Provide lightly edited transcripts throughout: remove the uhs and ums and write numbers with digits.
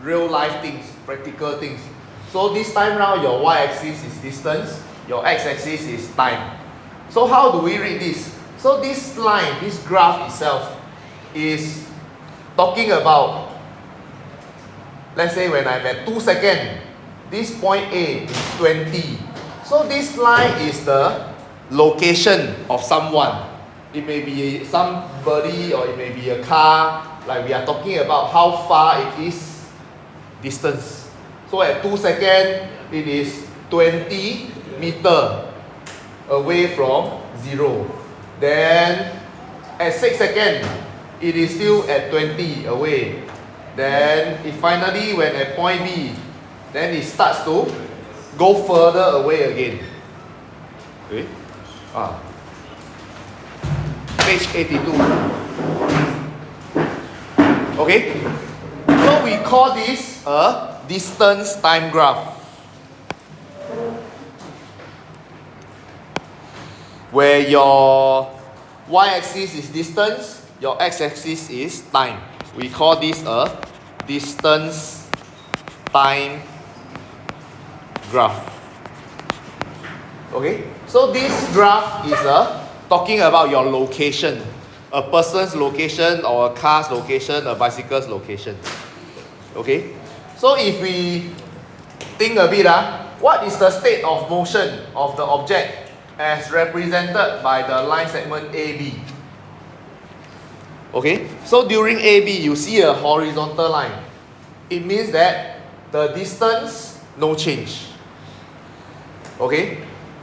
real life things, practical things. So this time round, your y-axis is distance, your x-axis is time. So how do we read this? So this line, this graph itself is talking about, let's say when I'm at 2 seconds, this point A is 20. So this line is the location of someone. It may be somebody or it may be a car. Like we are talking about how far it is distance. So at 2 seconds, it is 20 meter away from 0. Then at 6 seconds, it is still at 20 away. Then it finally, when at point B, then it starts to go further away again. Okay? Page 82. Okay? So we call this a distance time graph, where your y-axis is distance, your x-axis is time. We call this a distance time graph. Okay? So this graph is talking about your location, a person's location or a car's location, a bicycle's location. Okay? So if we think a bit, what is the state of motion of the object as represented by the line segment AB? Okay? So during AB, you see a horizontal line. It means that the distance, no change. Okay?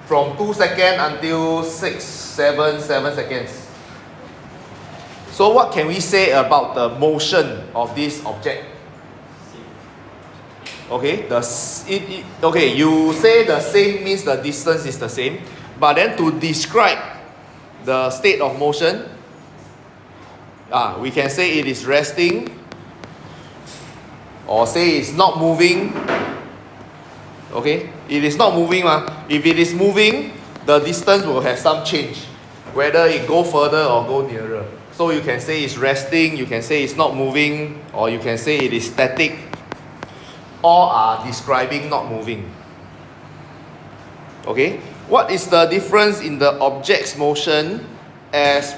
From 2 seconds until 6, 7 seconds. So what can we say about the motion of this object? Okay, okay, you say the same means the distance is the same, but then to describe the state of motion, we can say it is resting, or say it's not moving. Okay, it is not moving. If it is moving, the distance will have some change, whether it go further or go nearer. So you can say it's resting, you can say it's not moving, or you can say it is static. All are describing not moving. Okay, what is the difference in the object's motion as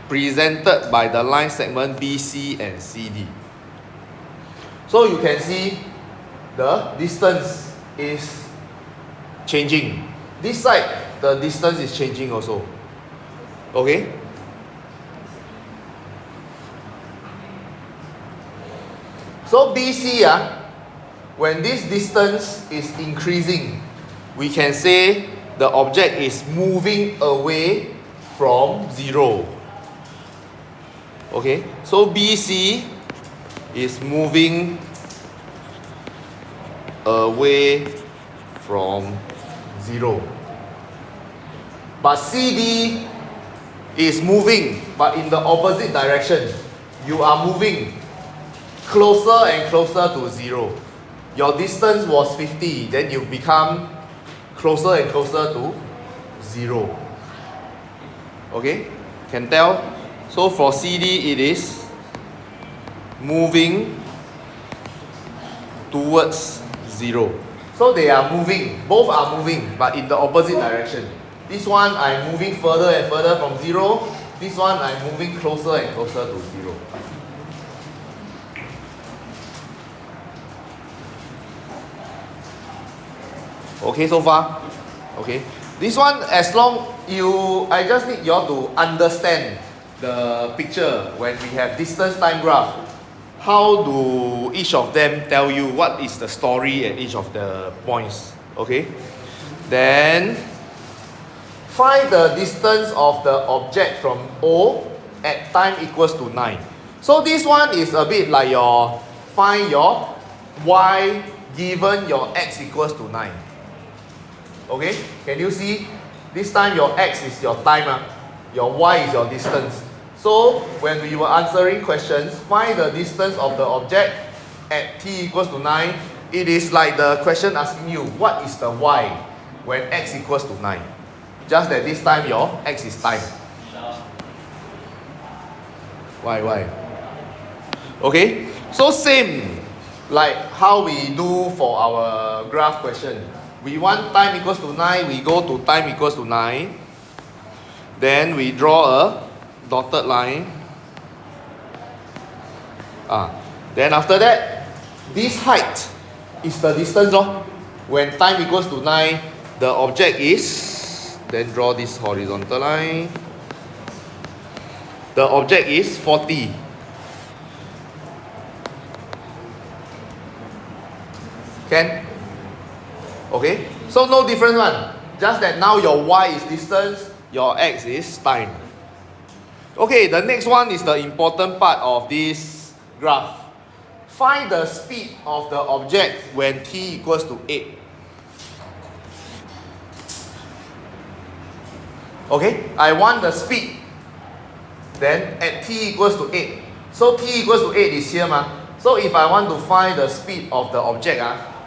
presented by the line segment BC and CD? So you can see the distance is changing. This side, the distance is changing also. Okay? So BC, when this distance is increasing, we can say the object is moving away from 0. Okay? So BC is moving away from 0. But CD is moving, but in the opposite direction. You are moving closer and closer to 0. Your distance was 50, then you become closer and closer to 0. Okay? Can tell? So for CD, it is moving towards 0. So they are moving, both are moving, but in the opposite direction. This one I'm moving further and further from 0. This one I'm moving closer and closer to 0. Okay, so far? Okay. This one, as long I just need you all to understand the picture when we have distance time graph. How do each of them tell you what is the story at each of the points? Okay. Then find the distance of the object from O at time equals to 9. So this one is a bit like find your y given your x equals to 9. Okay, can you see? This time your x is your time, your y is your distance. So when we were answering questions, find the distance of the object at t equals to 9. It is like the question asking you, what is the y when x equals to 9? Just that this time your x is time. Why? Okay, so same. Like how we do for our graph question. We want time equals to 9, we go to time equals to 9. Then we draw a dotted line. Then after that, this height is the distance. When time equals to 9, the object is, then draw this horizontal line. The object is 40. Can? Okay, so no difference one. Just that now your y is distance, your x is time. Okay, the next one is the important part of this graph. Find the speed of the object when t equals to 8. Okay, I want the speed. Then at t equals to 8. So t equals to 8 is here ma. So if I want to find the speed of the object,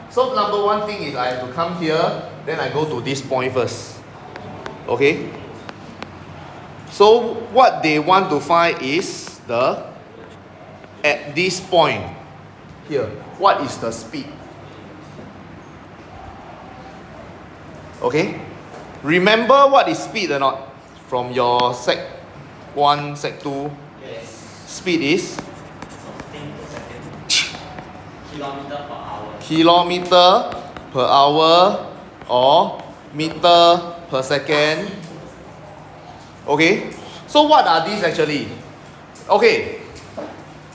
so number one thing is I have to come here, then I go to this point first. Okay. So what they want to find is the, at this point here, what is the speed? Okay. Remember what is speed or not? From your sec 1, sec 2? Yes. Speed is? Something per second. Kilometer per hour. Kilometer per hour or meter per second. Okay, so what are these actually? Okay,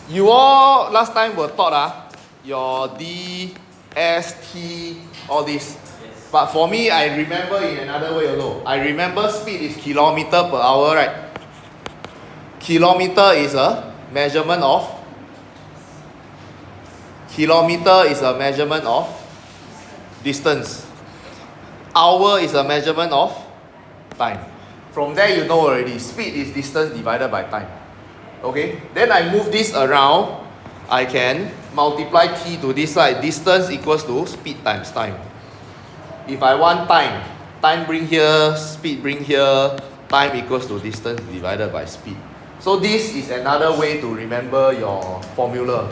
you all last time were taught your D, S, T, all this. Yes. But for me, I remember in another way also. I remember speed is kilometer per hour, right? Kilometer is a measurement of distance. Hour is a measurement of time. From there you know already, speed is distance divided by time. Okay, then I move this around, I can multiply t to this side. Distance equals to speed times time. If I want time, time bring here, speed bring here, time equals to distance divided by speed. So this is another way to remember your formula.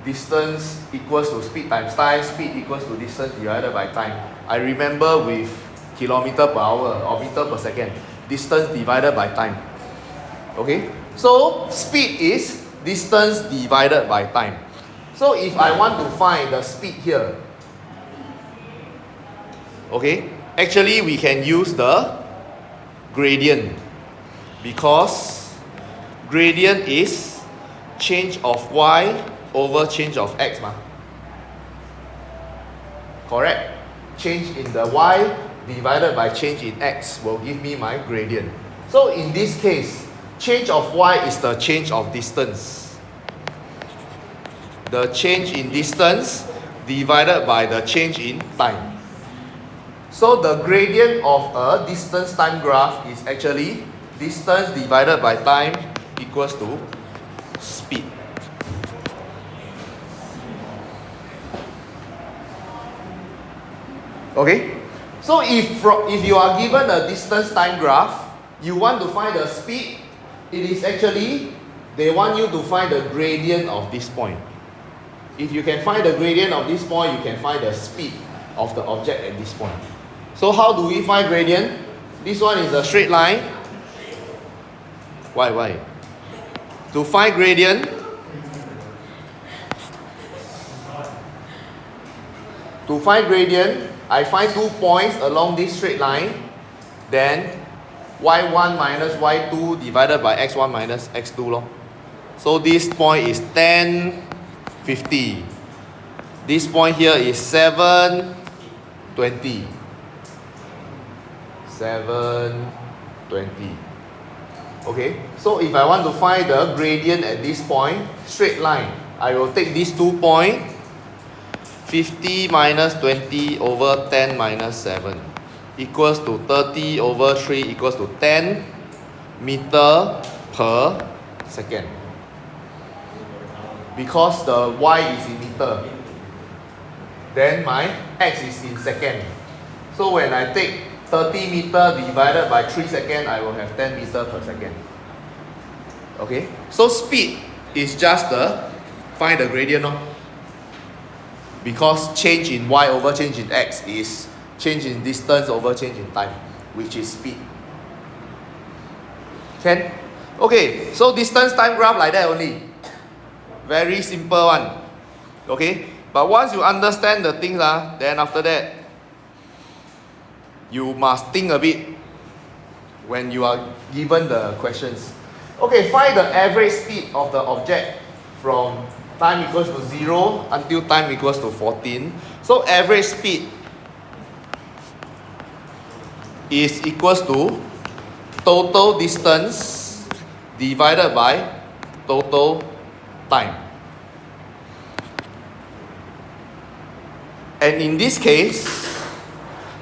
Distance equals to speed times time, speed equals to distance divided by time. I remember with kilometer per hour or meter per second. Distance divided by time. Okay? So speed is distance divided by time. So if I want to find the speed here, okay, actually we can use the gradient, because gradient is change of y over change of x ma. Correct? Change in the y divided by change in x will give me my gradient. So in this case, change of y is the change of distance. The change in distance divided by the change in time. So the gradient of a distance time graph is actually distance divided by time equals to speed. Okay? So if you are given a distance time graph, you want to find the speed, it is actually, they want you to find the gradient of this point. If you can find the gradient of this point, you can find the speed of the object at this point. So how do we find gradient? This one is a straight line. Why? To find gradient, I find 2 points along this straight line. Then y1 minus y2 divided by x1 minus x2 lor. So this point is 10, 50. This point here is 7, 20. 7, 20. Okay, so if I want to find the gradient at this point, straight line, I will take these 2 points, 50 minus 20 over 10 minus 7 equals to 30 over 3 equals to 10 meter per second. Because the y is in meter, then my x is in second. So when I take 30 meter divided by 3 seconds, I will have 10 meter per second. Okay, so speed is just the find the gradient. because change in y over change in x is change in distance over change in time, which is speed. Can? Okay, so distance time graph like that only. Very simple one. Okay, but once you understand the things, then after that, you must think a bit when you are given the questions. Okay, find the average speed of the object from time equals to 0 until time equals to 14. So average speed is equals to total distance divided by total time. And in this case,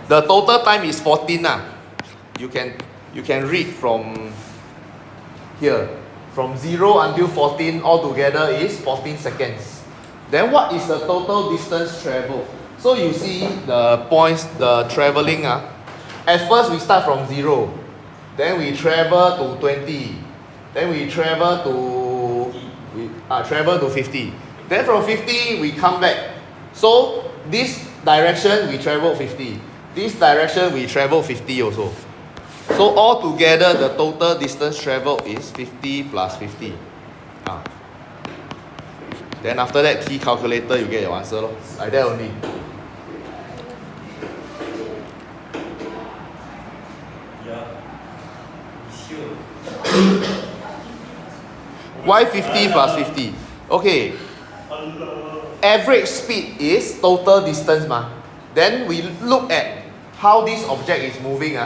the total time is 14. You can read from here. From 0 until 14 altogether is 14 seconds. Then what is the total distance traveled? So you see the points, the travelling. At first we start from 0. Then we travel to 20. Then we travel to 50. Then from 50 we come back. So this direction we travel 50. This direction we travel 50 also. So altogether the total distance travelled is 50 plus 50. Then after that, key calculator, you get your answer. Like that only. Why 50 plus 50? Okay. Average speed is total distance. Then we look at how this object is moving.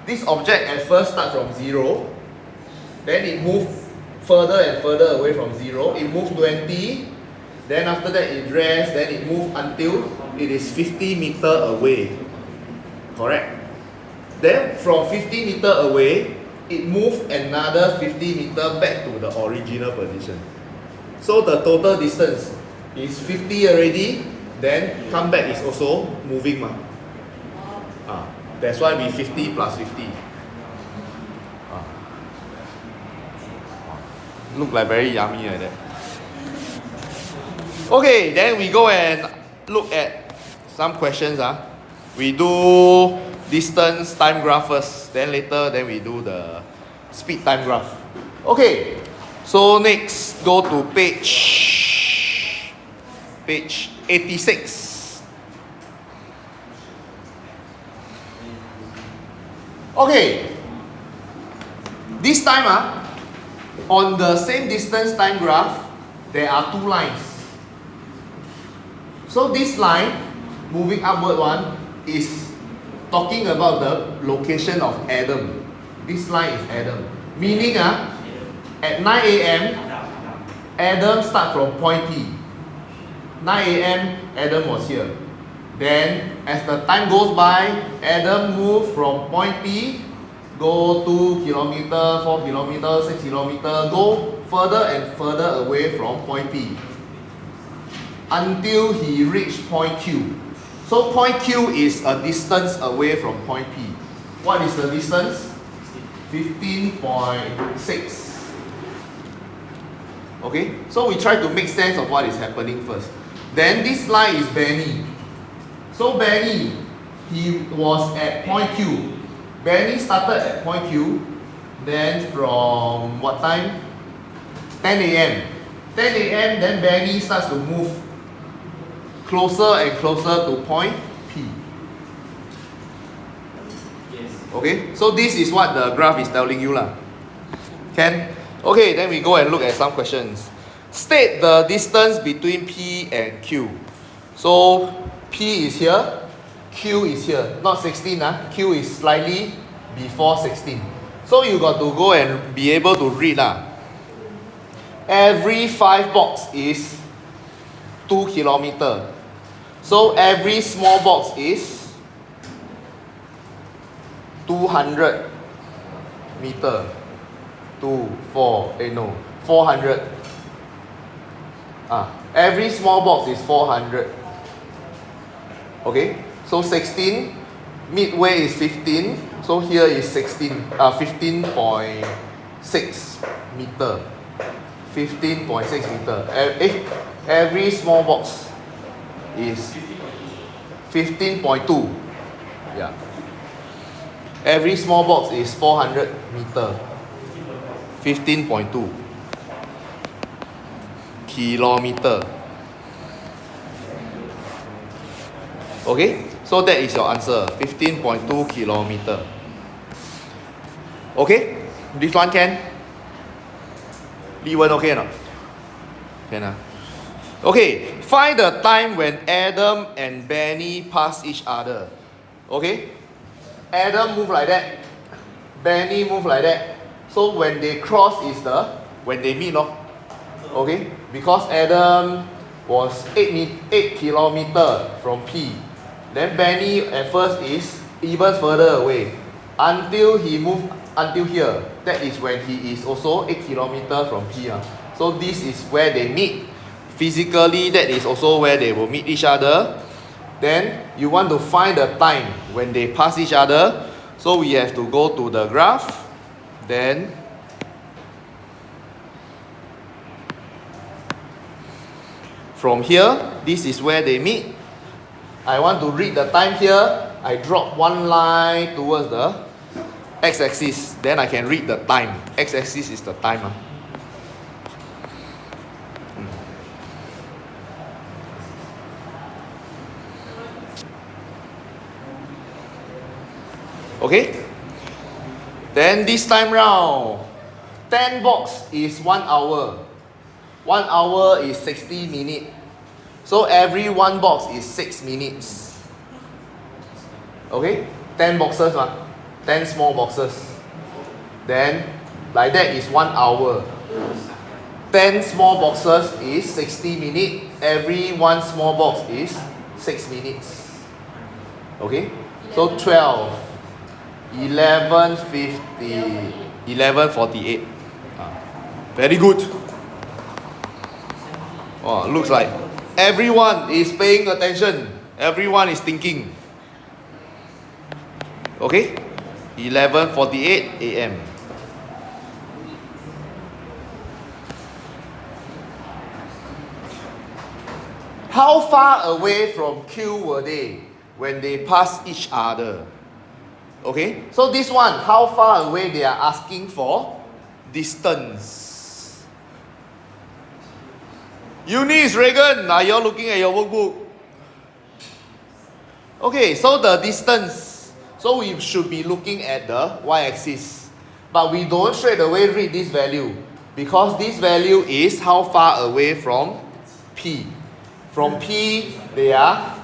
This object at first starts from 0. Then it moves further and further away from 0. It moves 20. Then after that it rests. Then it moves until it is 50 meters away. Correct? Then from 50 meters away, it moves another 50 meters back to the original position. So the total distance is 50 already. Then come back is also moving. That's why we 50 plus 50. Look like very yummy like that. Okay, then we go and look at some questions. We do distance time graph first. Then later, then we do the speed time graph. Okay, so next go to page 86. Okay, this time on the same distance time graph, there are two lines. So this line, moving upward one, is talking about the location of Adam. This line is Adam. Meaning at 9 a.m., Adam starts from point P. 9 a.m., Adam was here. Then, as the time goes by, Adam moved from point P, go 2 kilometers, 4 kilometers, 6 kilometers, go further and further away from point P until he reached point Q. So point Q is a distance away from point P. What is the distance? 15.6. Okay, so we try to make sense of what is happening first. Then this line is Benny. So Benny, he was at point Q. Benny started at point Q. Then from what time? 10 a.m. 10 a.m. then Benny starts to move closer and closer to point P. Yes. Okay, so this is what the graph is telling you lah. Can? Okay, then we go and look at some questions. State the distance between P and Q. So P is here, Q is here, not 16. Q is slightly before 16. So you got to go and be able to read. Every 5 box is 2 kilometers. So every small box is 200 meter. 400. Every small box is 400. Okay, so 16, midway is 15, so here is 15.6 meter. 15.6 meter. Every small box. is 15.2. Yeah. Every small box is 400 meter. 15.2 kilometer. Okay, so that is your answer. 15.2 kilometer. Okay, this one can? Li Wen okay or not? Can. Okay, find the time when Adam and Benny pass each other. Okay, Adam move like that, Benny move like that. So when they cross is when they meet, no? Okay, because Adam was 8 kilometer from P. Then Benny at first is even further away until he moved until here. That is when he is also 8 kilometer from P. So this is where they meet. Physically, that is also where they will meet each other. Then you want to find the time when they pass each other. So we have to go to the graph. Then from here, this is where they meet. I want to read the time here. I drop one line towards the x-axis. Then I can read the time. X-axis is the time. Okay? Then this time round, 10 box is 1 hour. 1 hour is 60 minutes. So every one box is 6 minutes. Okay? 10 boxes, 10 small boxes. Then, like that is 1 hour. 10 small boxes is 60 minutes. Every one small box is 6 minutes. Okay? So 12, 11:50, 11:48. Very good. Oh, looks like everyone is paying attention. Everyone is thinking. Okay? 11:48 a.m. How far away from Q were they when they passed each other? Okay? So this one, how far away they are asking for? Distance. Eunice, Reagan, are you all looking at your workbook? Okay, so the distance. So we should be looking at the y-axis. But we don't straight away read this value. Because this value is how far away from P. From P, they are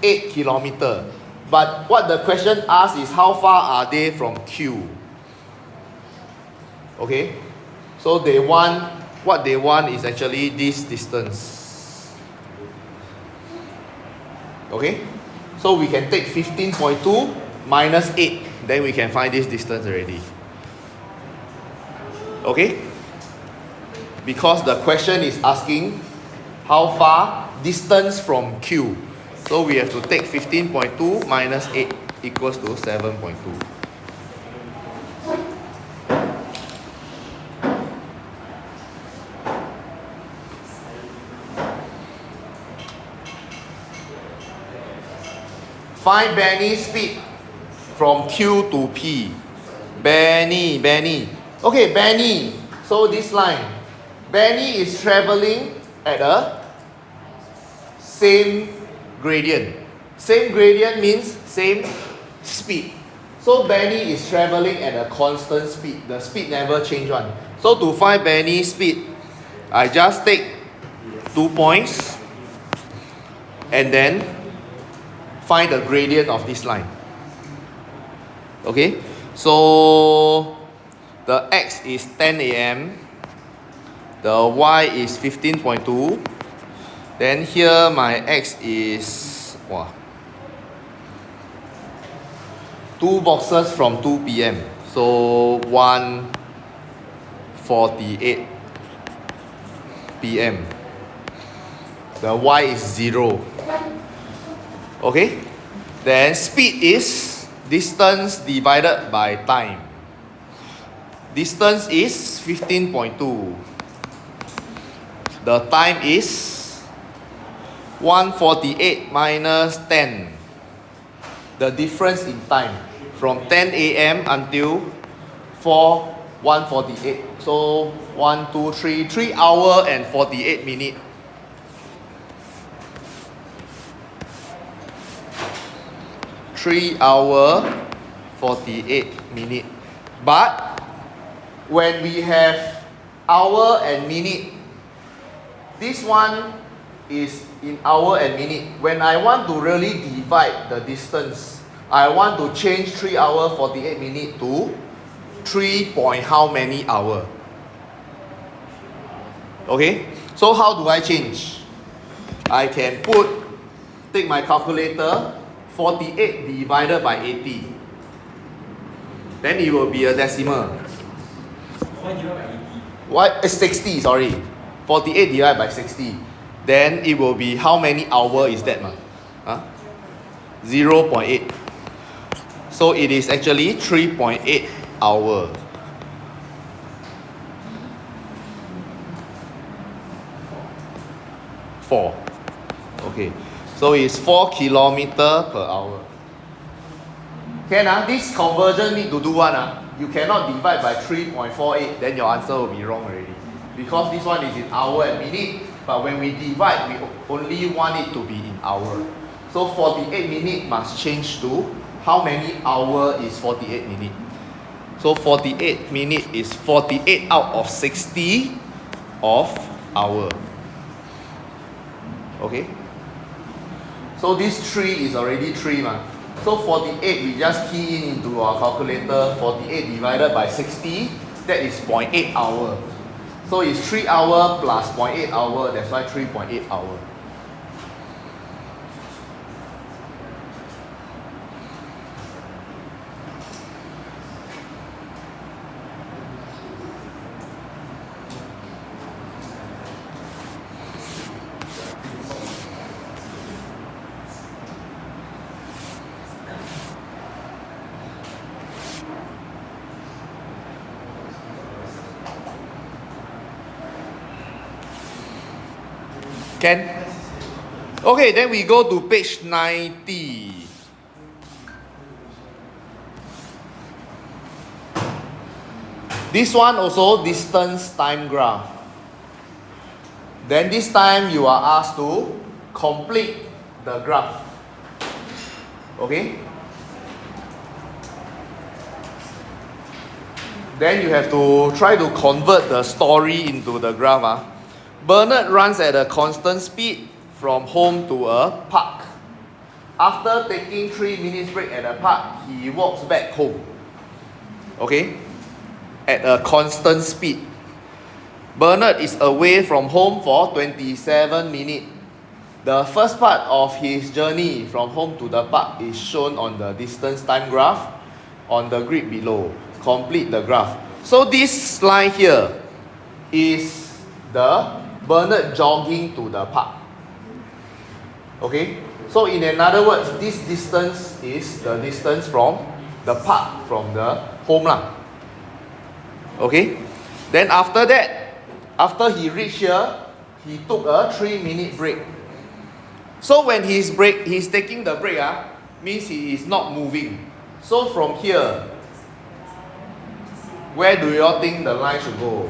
8 kilometers. But what the question asks is how far are they from Q? Okay? So what they want is actually this distance. Okay? So we can take 15.2 minus 8. Then we can find this distance already. Okay? Because the question is asking how far distance from Q. So we have to take 15.2 minus 8 equals to 7.2. Find Benny's speed from Q to P. Benny. Okay, Benny. So this line. Benny is traveling at a same gradient. Same gradient means same speed. So Benny is traveling at a constant speed. The speed never change one. So to find Benny's speed, I just take 2 points and then find the gradient of this line. Okay, so the x is 10 a.m. The y is 15.2. Then here my x is 2 boxes from 2 p.m. So 1:48 p.m. The y is 0. Okay? Then speed is distance divided by time. Distance is 15.2. The time is 1:48 minus 10. The difference in time from 10 a.m. until 1:48. So 1, 2, 3, 3 hours and 48 minutes. (3 hours 48 minutes). But when we have hour and minute, this one is in hour and minute. When I want to really divide the distance, I want to change 3 hours 48 minutes to 3 point how many hour? Okay, so how do I change? I can take my calculator, 48 divided by 80. Then it will be a decimal. Why divided by 80? What? 60, sorry. 48 divided by 60. Then it will be how many hours is that? Huh? 0.8. So it is actually 3.8 hours. Okay. So it's 4 kilometers per hour. This conversion need to do what? You cannot divide by 3.48, then your answer will be wrong already. Because this one is in hour and minute, but when we divide, we only want it to be in hour. So 48 minutes must change to how many hour is 48 minutes? So 48 minutes is 48 out of 60 of hour. Okay? So this 3 is already 3 man. So 48 we just key in into our calculator. 48 divided by 60, that is 0.8 hour. So it's 3 hours plus 0.8 hour, that's why 3.8 hour. Can? Okay, then we go to page 90. This one also distance time graph. Then this time you are asked to complete the graph. Okay? Then you have to try to convert the story into the graph. Bernard runs at a constant speed from home to a park. After taking 3 minutes break at the park, he walks back home. Okay? At a constant speed. Bernard is away from home for 27 minutes. The first part of his journey from home to the park is shown on the distance time graph on the grid below. Complete the graph. So this line here is the Bernard jogging to the park. Okay? So in another words, this distance is the distance from the park, from the home lah. Okay? Then after that, after he reached here, he took a 3-minute break. So when he's taking the break, means he is not moving. So from here, where do you all think the line should go?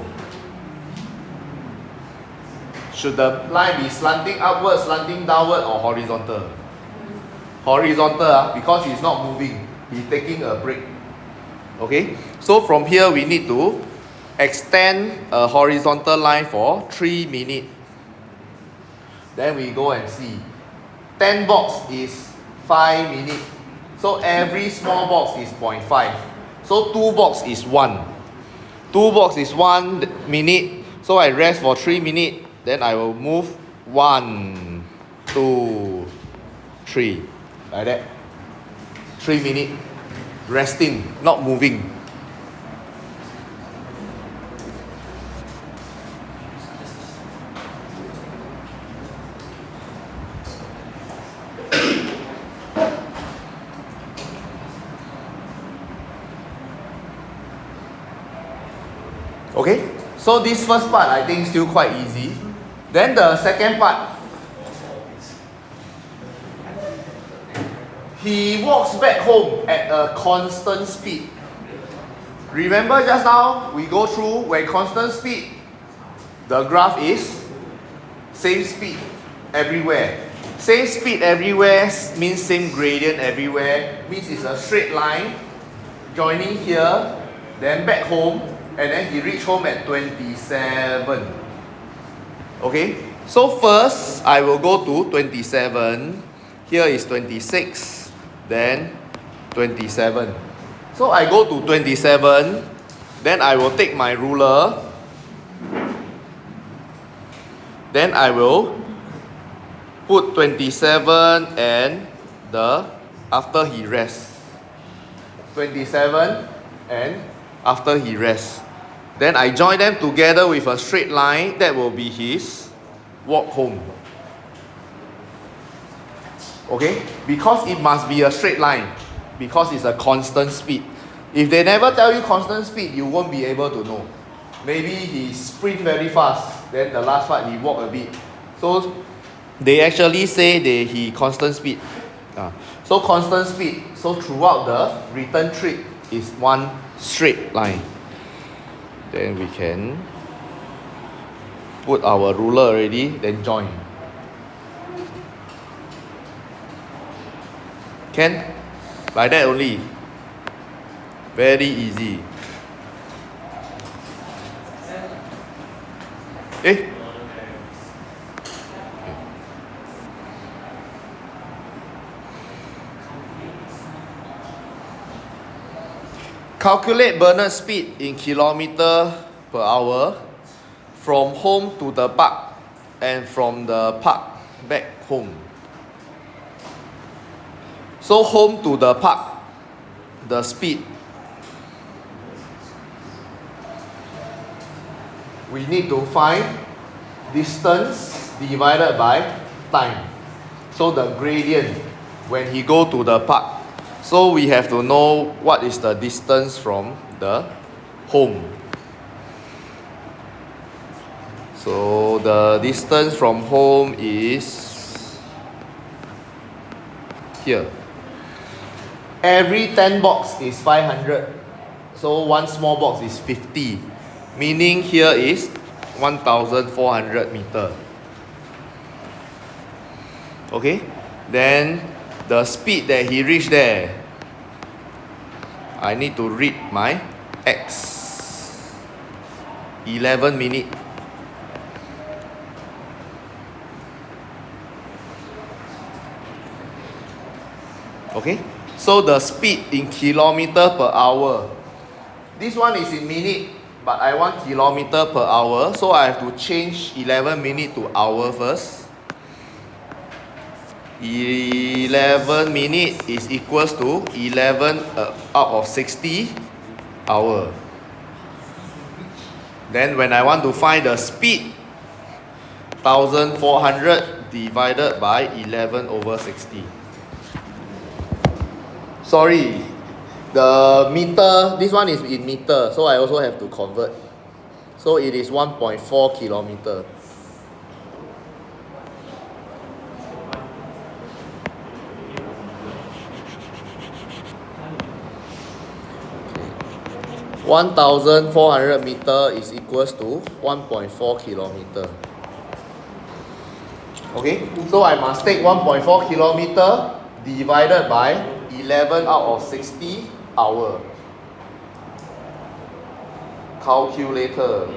Should the line be slanting upward, slanting downward, or horizontal? Horizontal, because he's not moving. He's taking a break. Okay? So from here, we need to extend a horizontal line for 3 minutes. Then we go and see. 10 box is 5 minutes. So every small box is 0.5. So 2 box is 1. 2 box is 1 minute. So I rest for 3 minutes. Then I will move 1, 2, 3. Like that. 3 minutes. Resting, not moving. Okay, so this first part I think still quite easy. Then the second part, he walks back home at a constant speed. Remember just now we go through when constant speed, the graph is same speed everywhere. Same speed everywhere means same gradient everywhere, means it's a straight line joining here, then back home, and then he reached home at 27. Okay, so first I will go to 27. Here is 26, then 27. So I go to 27, then I will take my ruler, then I will put 27 and the after he rests. 27 and after he rests. Then I join them together with a straight line. That will be his walk home. Okay? Because it must be a straight line. Because it's a constant speed. If they never tell you constant speed, you won't be able to know. Maybe he sprint very fast, then the last part he walk a bit. So they actually say he constant speed. So constant speed. So throughout the return trip is one straight line. Then we can put our ruler already, then join. Can? Like that only. Very easy. Calculate burner speed in kilometer per hour from home to the park and from the park back home. So home to the park, the speed. We need to find distance divided by time. So the gradient when he go to the park. So we have to know what is the distance from the home. So the distance from home is here. Every 10 box is 500. So one small box is 50. Meaning here is 1,400 meter. Okay? Then the speed that he reached there, I need to read my X. 11 minutes. Okay? So the speed in kilometer per hour. This one is in minute, but I want kilometer per hour. So I have to change 11 minutes to hour first. 11 minutes is equals to 11 out of 60 hour. Then when I want to find the speed, 1,400 divided by 11 over 60. Sorry, the meter, this one is in meter, so I also have to convert. So it is 1.4 kilometer. Okay. 1,400 meter is equals to 1.4 kilometer. Okay, so I must take 1.4 kilometer divided by 11 out of 60 hour. Calculator.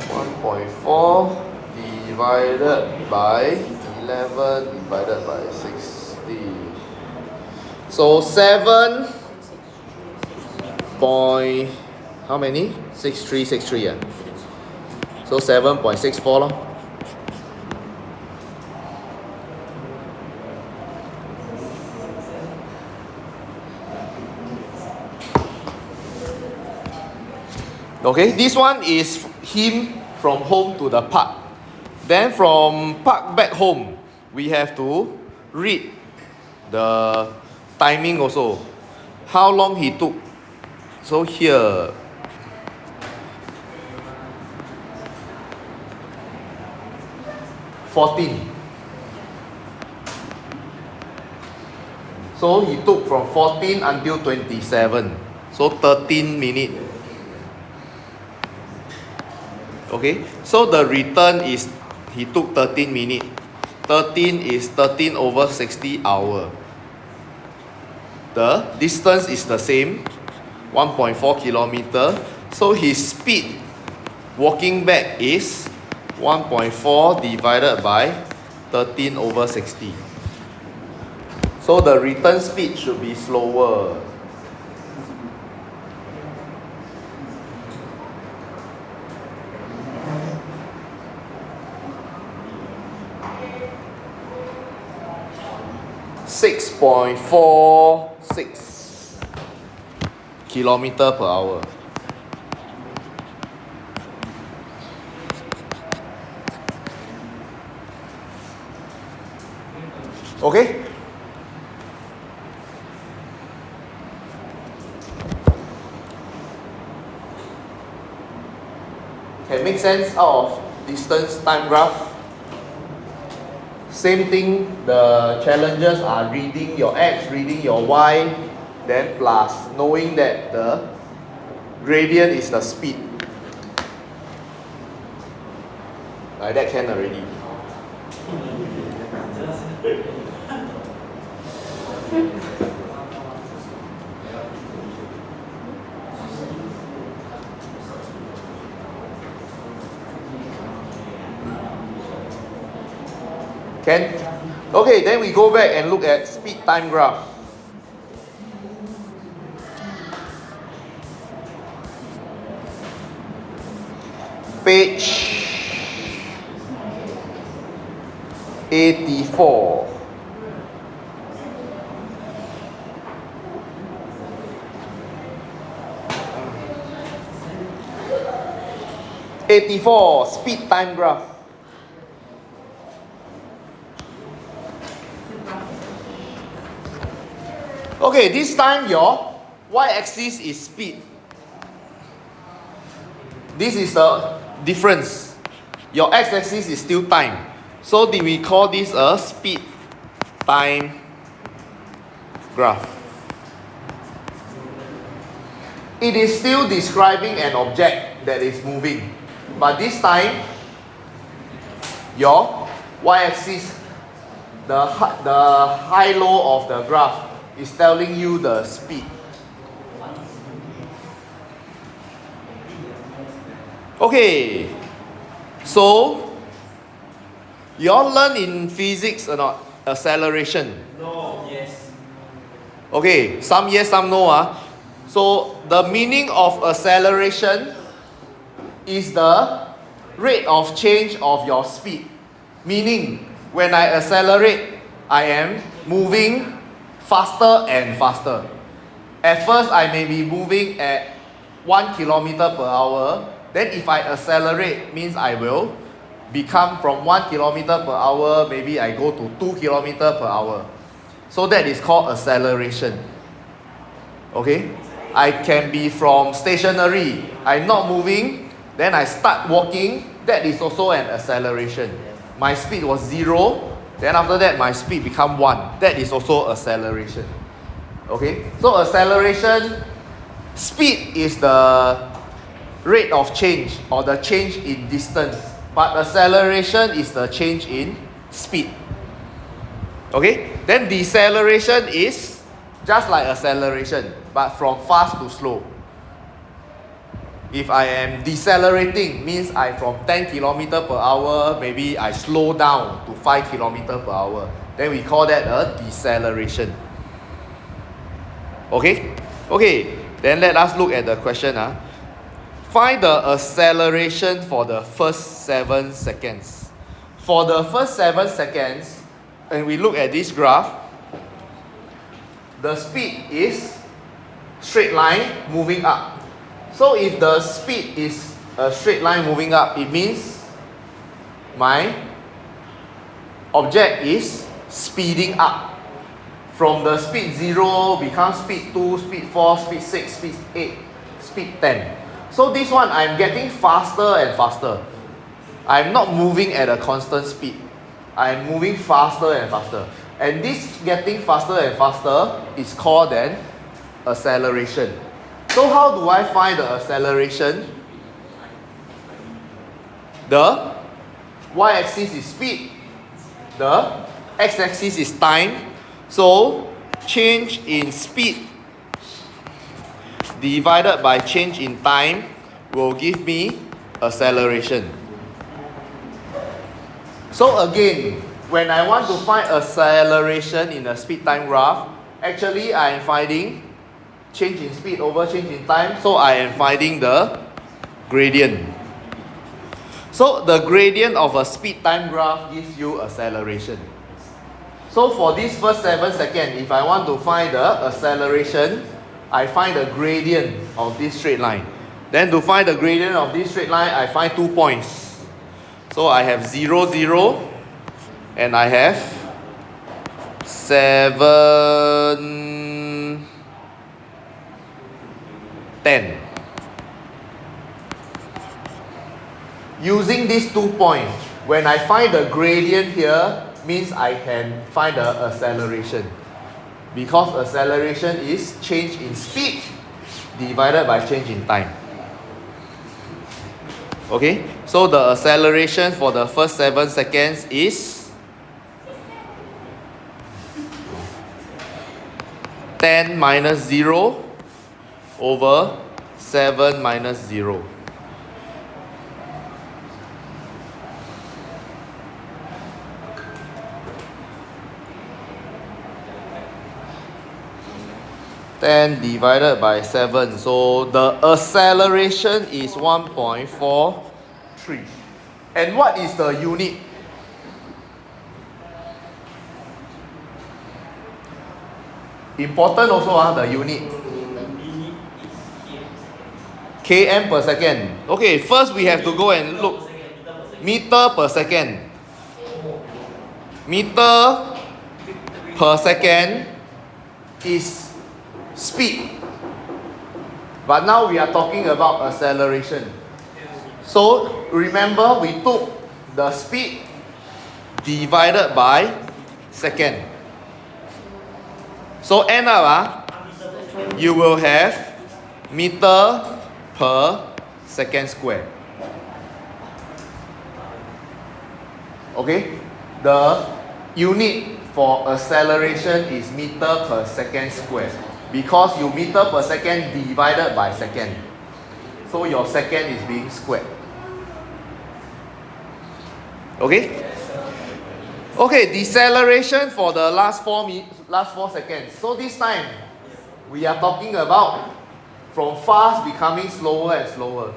1.4 divided by 11 divided by 60. So 7 point, how many? 6363 yeah. So 7.64 lor. Okay, this one is him from home to the park. Then from park back home, we have to read the timing also. How long he took. So here, So he took from 14 until 27. So 13 minutes. Okay, so the return is he took 13 minutes. 13 is 13 over 60 hour. The distance is the same, 1.4 kilometer. So his speed walking back is 1.4 divided by 13 over 60. So the return speed should be slower. .46 kilometer per hour. Okay? Can make sense out of distance time graph? Same thing, the challenges are reading your x, reading your y, then plus knowing that the gradient is the speed. Like that can already. Can? Okay, then we go back and look at speed time graph. Page 84. Speed time graph. Okay, this time your y-axis is speed. This is the difference. Your x-axis is still time. So we call this a speed time graph. It is still describing an object that is moving. But this time, your y-axis, the high-low of the graph is telling you the speed. Okay, so you all learn in physics or not? Acceleration. No. Yes. Okay, some yes, some no. So the meaning of acceleration is the rate of change of your speed. Meaning, when I accelerate, I am moving faster and faster. At first, I may be moving at 1 kilometer per hour. Then if I accelerate, means I will become from 1 kilometer per hour, maybe I go to 2 kilometer per hour. So that is called acceleration. Okay? I can be from stationary, I'm not moving, then I start walking, that is also an acceleration. My speed was 0, then after that my speed become 1. That is also acceleration. Okay? So acceleration, speed is the rate of change or the change in distance. But acceleration is the change in speed. Okay? Then deceleration is just like acceleration, but from fast to slow. If I am decelerating, means I from 10 km per hour, maybe I slow down to 5 km per hour. Then we call that a deceleration. Okay? Okay, then let us look at the question. Find the acceleration for the first 7 seconds. For the first 7 seconds, and we look at this graph, the speed is straight line moving up. So if the speed is a straight line moving up, it means my object is speeding up. From the speed 0 becomes speed 2, speed 4, speed 6, speed 8, speed 10. So this one I'm getting faster and faster. I'm not moving at a constant speed. I'm moving faster and faster. And this getting faster and faster is called then acceleration. So how do I find the acceleration? The y-axis is speed, the x-axis is time. So change in speed divided by change in time will give me acceleration. So again, when I want to find acceleration in a speed time graph, actually I am finding change in speed over change in time, so I am finding the gradient. So the gradient of a speed time graph gives you acceleration. So for this first 7 seconds, if I want to find the acceleration, I find the gradient of this straight line. Then to find the gradient of this straight line, I find 2 points. So I have 0, 0, and I have 7, 10. Using these 2 points, when I find the gradient here, means I can find the acceleration. Because acceleration is change in speed divided by change in time. Okay, so the acceleration for the first 7 seconds is 10 minus 0 over 7 minus 0. Ten divided by 7. So the acceleration is 1.43. And what is the unit? Important also, the unit. Km per second. Okay, first we have to go and look. Meter per second. Meter per second is speed. But now we are talking about acceleration. So remember, we took the speed divided by second. So end up, you will have meter per second square. Okay? The unit for acceleration is meter per second square. Because you meter per second divided by second. So your second is being squared. Okay? Okay, deceleration for the last 4 seconds. So this time, we are talking about from fast becoming slower and slower.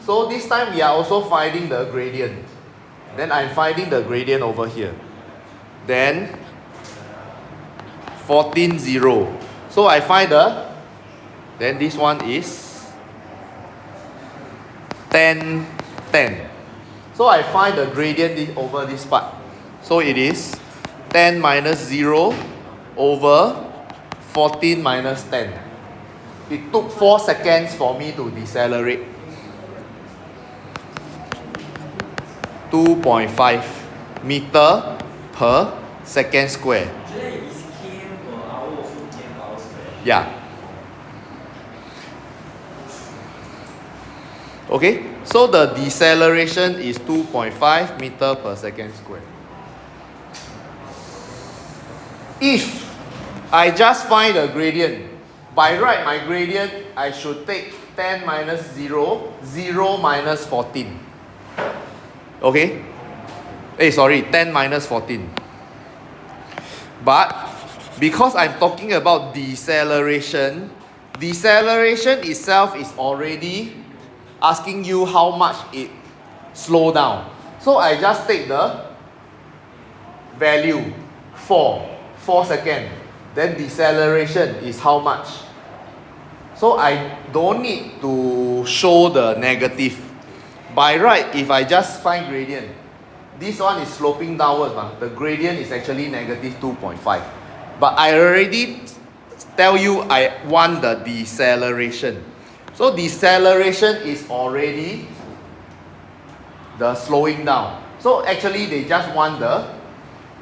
So this time we are also finding the gradient. Then I'm finding the gradient over here. Then 14, 0. So I find then this one is 10, 10. So I find the gradient over this part. So it is 10 minus 0 over 14 minus 10. It took 4 seconds for me to decelerate. 2.5 meter per second square. Yeah. Okay, so the deceleration is 2.5 meter per second square. If I just find the gradient, by right my gradient, I should take 10 minus 0, 0 minus 14. Okay? 10 minus 14. But because I'm talking about deceleration, deceleration itself is already asking you how much it slow down. So I just take the value 4 seconds. Then deceleration is how much? So I don't need to show the negative. By right, if I just find gradient, this one is sloping downwards. The gradient is actually negative 2.5. But I already tell you I want the deceleration. So deceleration is already the slowing down. So actually they just want the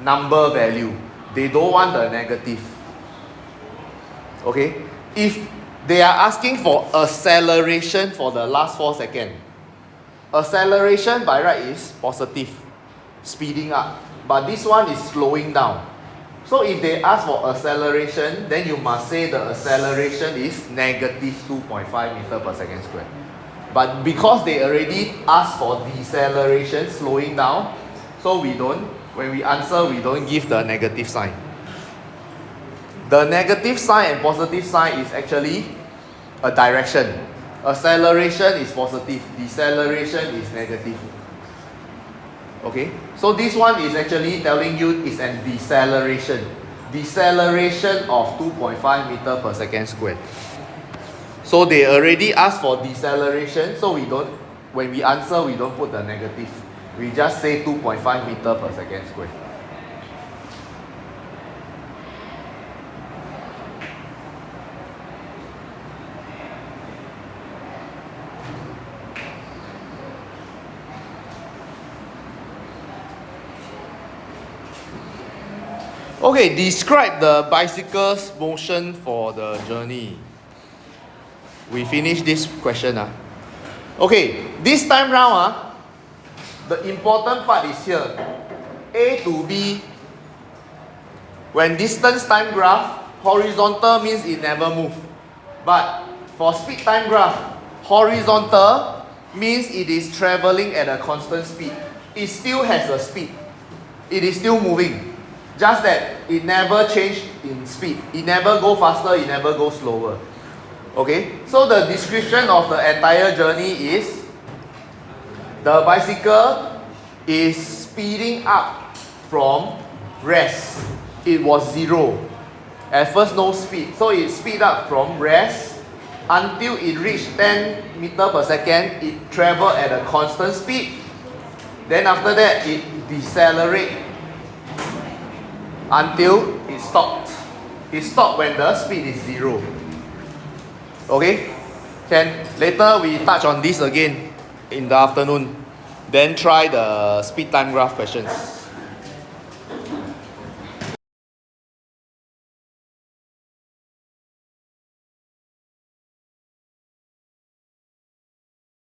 number value. They don't want the negative. Okay? If they are asking for acceleration for the last 4 seconds, acceleration by right is positive, speeding up. But this one is slowing down. So if they ask for acceleration, then you must say the acceleration is negative 2.5 meter per second squared. But because they already asked for deceleration, slowing down, so we don't, when we answer, we don't give the negative sign. The negative sign and positive sign is actually a direction. Acceleration is positive, deceleration is negative. Okay, so this one is actually telling you it's a deceleration. Deceleration of 2.5 meter per second squared. So they already asked for deceleration, so we don't, when we answer, we don't put the negative. We just say 2.5 meter per second squared. Okay, describe the bicycle's motion for the journey. We finish this question. Okay, this time round, the important part is here. A to B, when distance time graph, horizontal means it never move. But for speed time graph, horizontal means it is traveling at a constant speed. It still has a speed. It is still moving. Just that it never changed in speed. It never go faster, it never go slower. Okay, so the description of the entire journey is the bicycle is speeding up from rest. It was 0. At first no speed. So it speed up from rest until it reached 10 meter per second. It traveled at a constant speed. Then after that it decelerates until it stopped. It stopped when the speed is 0. Okay? Can later we touch on this again in the afternoon. Then try the speed time graph questions.